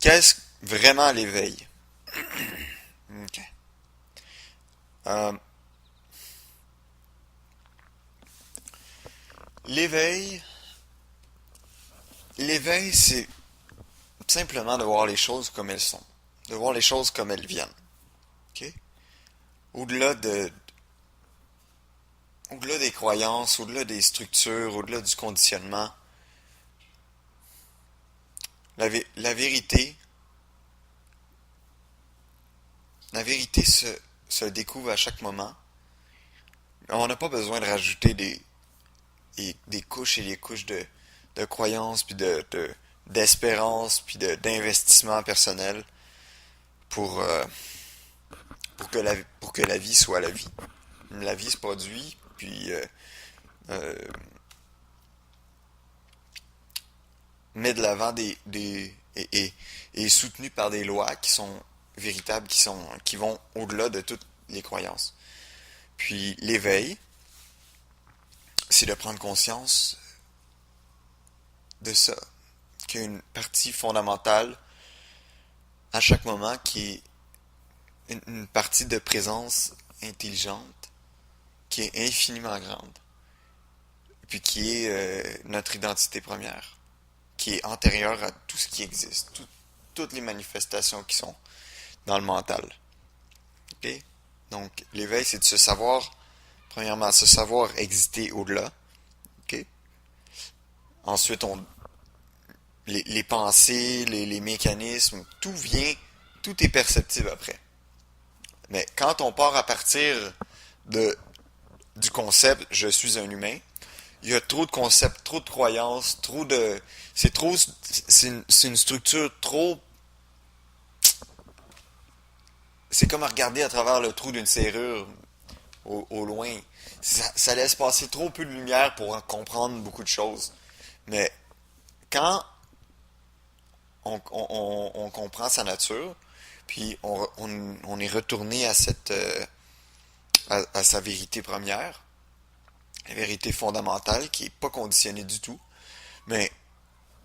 Qu'est-ce vraiment l'éveil? Ok. Euh, l'éveil, l'éveil, c'est simplement de voir les choses comme elles sont, de voir les choses comme elles viennent. Ok? Au-delà de, au-delà des croyances, au-delà des structures, au-delà du conditionnement, la vérité, la vérité se découvre à chaque moment. On n'a pas besoin de rajouter des couches et des couches de croyances, puis d'espérance, puis d'investissement personnel pour, euh, pour que la vie soit la vie. La vie se produit, puis euh, met de l'avant et est soutenue par des lois qui sont véritables, qui vont au-delà de toutes les croyances. Puis l'éveil, c'est de prendre conscience de ça, qu'il y a une partie fondamentale à chaque moment qui est une partie de présence intelligente qui est infiniment grande, puis qui est notre identité première, qui est antérieure à tout ce qui existe, toutes les manifestations qui sont dans le mental. Okay? Donc, l'éveil, c'est de se savoir, premièrement, se savoir exister au-delà. Okay? Ensuite, les pensées, les mécanismes, tout est perceptible après. Mais quand on part à partir de, du concept je suis un humain, il y a trop de concepts, trop de croyances, c'est une structure trop, c'est comme à regarder à travers le trou d'une serrure au loin. Ça laisse passer trop peu de lumière pour comprendre beaucoup de choses. Mais quand on comprend sa nature, puis on est retourné à à sa vérité première, la vérité fondamentale qui est pas conditionnée du tout, mais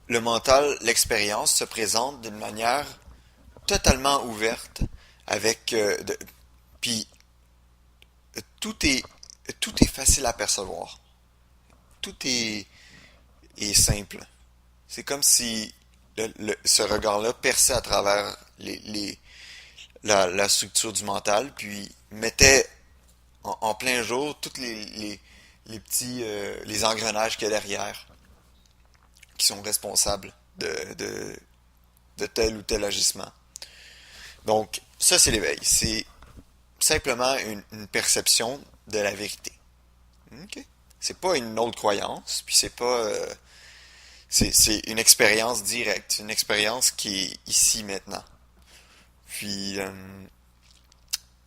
le mental, l'expérience se présente d'une manière totalement ouverte avec puis tout est tout est facile à percevoir. Tout est simple. C'est comme si ce regard-là perçait à travers la structure du mental, puis mettait en plein jour tous les petits les engrenages qu'il y a derrière, qui sont responsables de tel ou tel agissement. Donc, ça, c'est l'éveil. C'est simplement une perception de la vérité. Ok? C'est pas une autre croyance, puis c'est pas. C'est une expérience directe, une expérience qui est ici maintenant. Puis,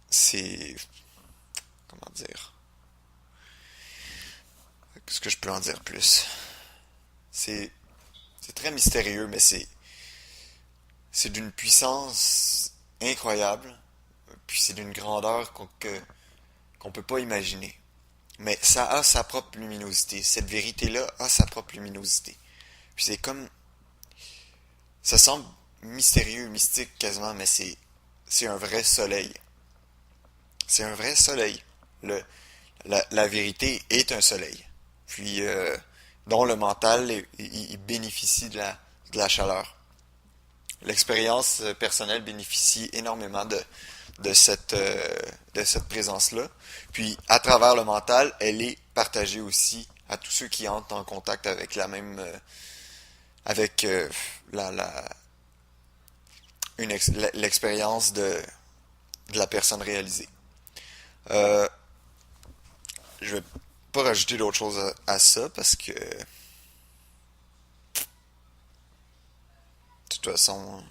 c'est. Comment dire? Qu'est-ce que je peux en dire plus? C'est. C'est très mystérieux, mais c'est d'une puissance incroyable, puis c'est d'une grandeur qu'on peut pas imaginer. Mais ça a sa propre luminosité. Cette vérité-là a sa propre luminosité. Puis c'est comme. Ça semble mystérieux, mystique quasiment, mais c'est un vrai soleil. C'est un vrai soleil. La vérité est un soleil. Puis, dont le mental, il bénéficie de la chaleur. L'expérience personnelle bénéficie énormément de cette présence-là. Puis, à travers le mental, elle est partagée aussi à tous ceux qui entrent en contact avec la même, avec la, la, l'expérience de la personne réalisée. Euh, je vais pas rajouter d'autres choses à ça parce que, de toute façon,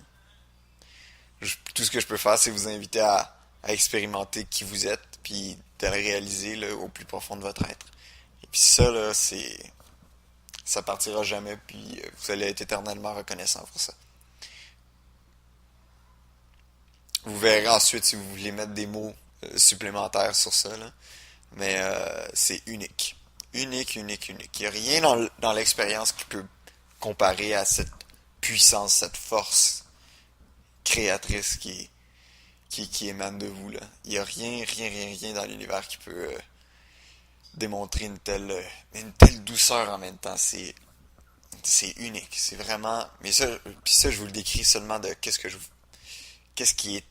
tout ce que je peux faire, c'est vous inviter à expérimenter qui vous êtes, puis de le réaliser là, au plus profond de votre être. Et puis ça, là, ça partira jamais, puis vous allez être éternellement reconnaissant pour ça. Vous verrez ensuite si vous voulez mettre des mots supplémentaires sur ça, là. Mais c'est unique. Unique, unique, unique. Il n'y a rien dans l'expérience qui peut comparer à cette puissance, cette force créatrice qui émane de vous, là. Il n'y a rien, rien, rien, rien dans l'univers qui peut démontrer une telle douceur en même temps. C'est unique. C'est vraiment. Mais ça, puis ça, je vous le décris seulement de qu'est-ce qui est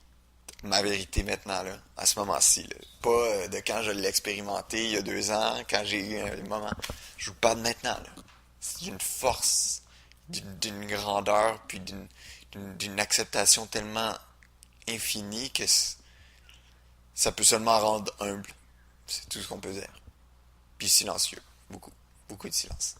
ma vérité maintenant, là, à ce moment-ci, là. Pas de quand je l'ai expérimenté il y a 2 ans, quand j'ai eu un moment. Je vous parle maintenant, là. C'est d'une force, d'une grandeur, puis d'une acceptation tellement infinie que ça peut seulement rendre humble. C'est tout ce qu'on peut dire. Puis silencieux. Beaucoup. Beaucoup de silence.